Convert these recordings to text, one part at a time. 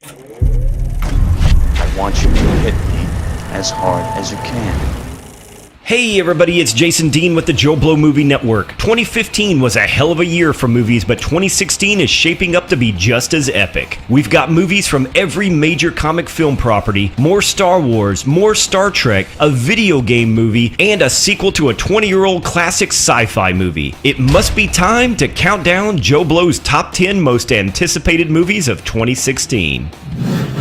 I want you to hit me as hard as you can. Hey everybody, it's Jason Dean with the Joe Blow Movie Network. 2015 was a hell of a year for movies, but 2016 is shaping up to be just as epic. We've got movies from every major comic film property, more Star Wars, more Star Trek, a video game movie, and a sequel to a 20-year-old classic sci-fi movie. It must be time to count down Joe Blow's top 10 most anticipated movies of 2016.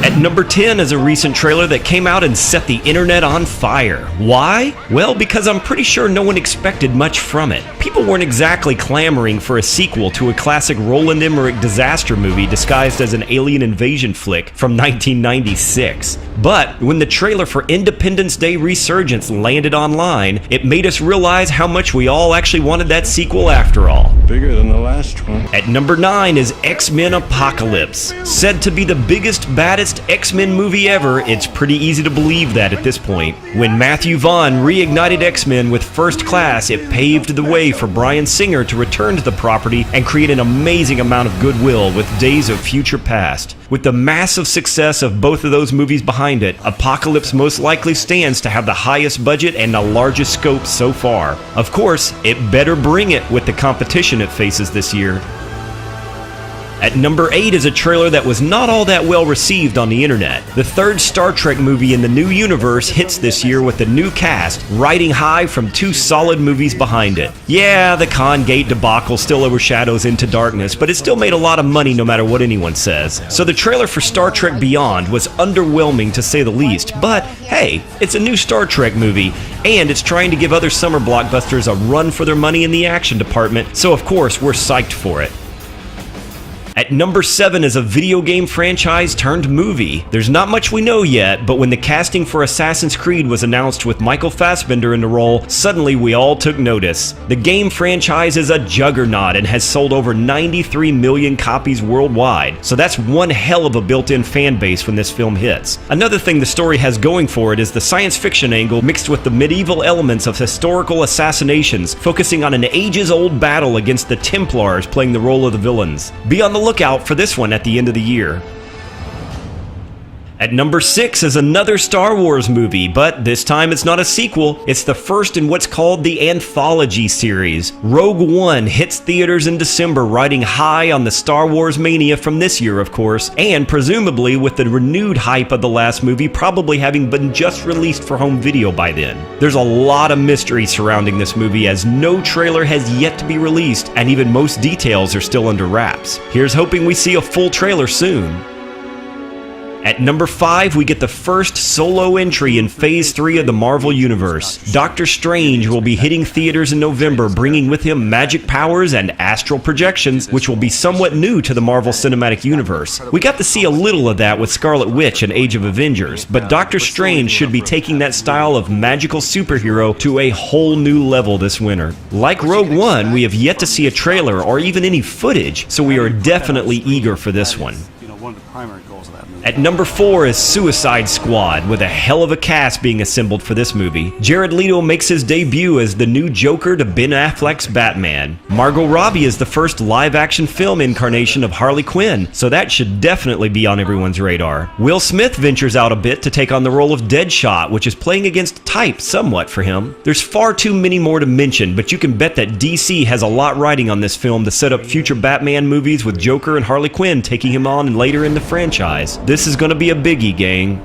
At number 10 is a recent trailer that came out and set the internet on fire. Why? Well, because I'm pretty sure no one expected much from it. People weren't exactly clamoring for a sequel to a classic Roland Emmerich disaster movie disguised as an alien invasion flick from 1996. But when the trailer for Independence Day Resurgence landed online, it made us realize how much we all actually wanted that sequel after all. Bigger than the last one. At number 9 is XMen Apocalypse. Said to be the biggest, baddest X-Men movie ever, it's pretty easy to believe that at this point. When Matthew Vaughn reignited X-Men with First Class, it paved the way for Bryan Singer to return to the property and create an amazing amount of goodwill with Days of Future Past. With the massive success of both of those movies behind it, Apocalypse most likely stands to have the highest budget and the largest scope so far. Of course, it better bring it with the competition it faces this year. At number 8 is a trailer that was not all that well received on the internet. The third Star Trek movie in the new universe hits this year with a new cast, riding high from 2 solid movies behind it. Yeah, the Con Gate debacle still overshadows Into Darkness, but it still made a lot of money no matter what anyone says. So the trailer for Star Trek Beyond was underwhelming to say the least, but hey, it's a new Star Trek movie, and it's trying to give other summer blockbusters a run for their money in the action department, so of course we're psyched for it. At number 7 is a video game franchise turned movie. There's not much we know yet, but when the casting for Assassin's Creed was announced with Michael Fassbender in the role, suddenly we all took notice. The game franchise is a juggernaut and has sold over 93 million copies worldwide, so that's one hell of a built-in fan base when this film hits. Another thing the story has going for it is the science fiction angle mixed with the medieval elements of historical assassinations, focusing on an ages-old battle against the Templars playing the role of the villains. Be on the look out for this one at the end of the year. At number 6 is another Star Wars movie, but this time it's not a sequel, it's the first in what's called the Anthology series. Rogue One hits theaters in December, riding high on the Star Wars mania from this year, of course, and presumably with the renewed hype of the last movie probably having been just released for home video by then. There's a lot of mystery surrounding this movie as no trailer has yet to be released, and even most details are still under wraps. Here's hoping we see a full trailer soon. At number 5, we get the first solo entry in Phase 3 of the Marvel Universe. Doctor Strange will be hitting theaters in November, bringing with him magic powers and astral projections, which will be somewhat new to the Marvel Cinematic Universe. We got to see a little of that with Scarlet Witch and Age of Avengers, but Doctor Strange should be taking that style of magical superhero to a whole new level this winter. Like Rogue One, we have yet to see a trailer or even any footage, so we are definitely eager for this one. One of the primary goals of that movie. At number 4 is Suicide Squad, with a hell of a cast being assembled for this movie. Jared Leto makes his debut as the new Joker to Ben Affleck's Batman. Margot Robbie is the first live-action film incarnation of Harley Quinn, so that should definitely be on everyone's radar. Will Smith ventures out a bit to take on the role of Deadshot, which is playing against type somewhat for him. There's far too many more to mention, but you can bet that DC has a lot riding on this film to set up future Batman movies with Joker and Harley Quinn taking him on later in the franchise. This is gonna be a biggie, gang.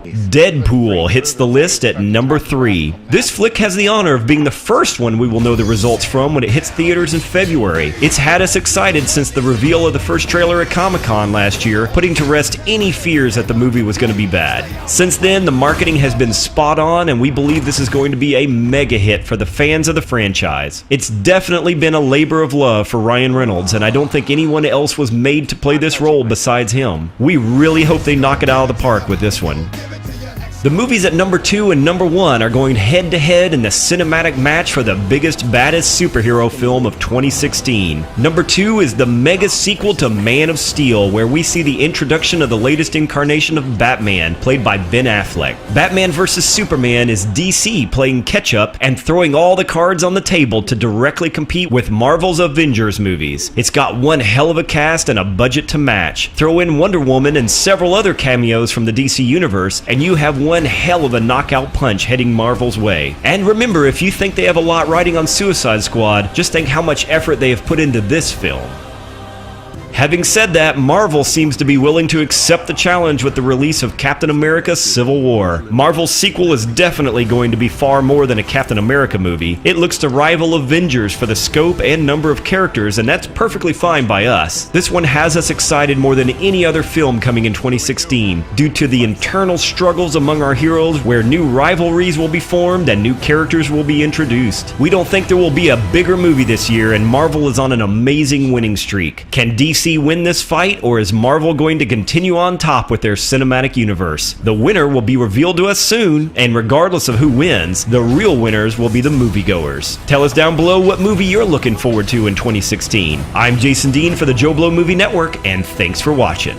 Deadpool hits the list at number 3. This flick has the honor of being the first one we will know the results from when it hits theaters in February. It's had us excited since the reveal of the first trailer at Comic-Con last year, putting to rest any fears that the movie was going to be bad. Since then, the marketing has been spot on, and we believe this is going to be a mega hit for the fans of the franchise. It's definitely been a labor of love for Ryan Reynolds, and I don't think anyone else was made to play this role besides him. We really hope they knock it out of the park with this one. The movies at number 2 and number 1 are going head to head in the cinematic match for the biggest, baddest superhero film of 2016. Number 2 is the mega sequel to Man of Steel, where we see the introduction of the latest incarnation of Batman, played by Ben Affleck. Batman vs. Superman is DC playing catch-up and throwing all the cards on the table to directly compete with Marvel's Avengers movies. It's got one hell of a cast and a budget to match. Throw in Wonder Woman and several other cameos from the DC universe, and you have one hell of a knockout punch heading Marvel's way. And remember, if you think they have a lot riding on Suicide Squad, just think how much effort they have put into this film. Having said that, Marvel seems to be willing to accept the challenge with the release of Captain America: Civil War. Marvel's sequel is definitely going to be far more than a Captain America movie. It looks to rival Avengers for the scope and number of characters, and that's perfectly fine by us. This one has us excited more than any other film coming in 2016, due to the internal struggles among our heroes, where new rivalries will be formed and new characters will be introduced. We don't think there will be a bigger movie this year, and Marvel is on an amazing winning streak. Can DC win this fight, or is Marvel going to continue on top with their cinematic universe? The winner will be revealed to us soon, and regardless of who wins, the real winners will be the moviegoers. Tell us down below what movie you're looking forward to in 2016. I'm Jason Dean for the Joe Blow Movie Network, and thanks for watching.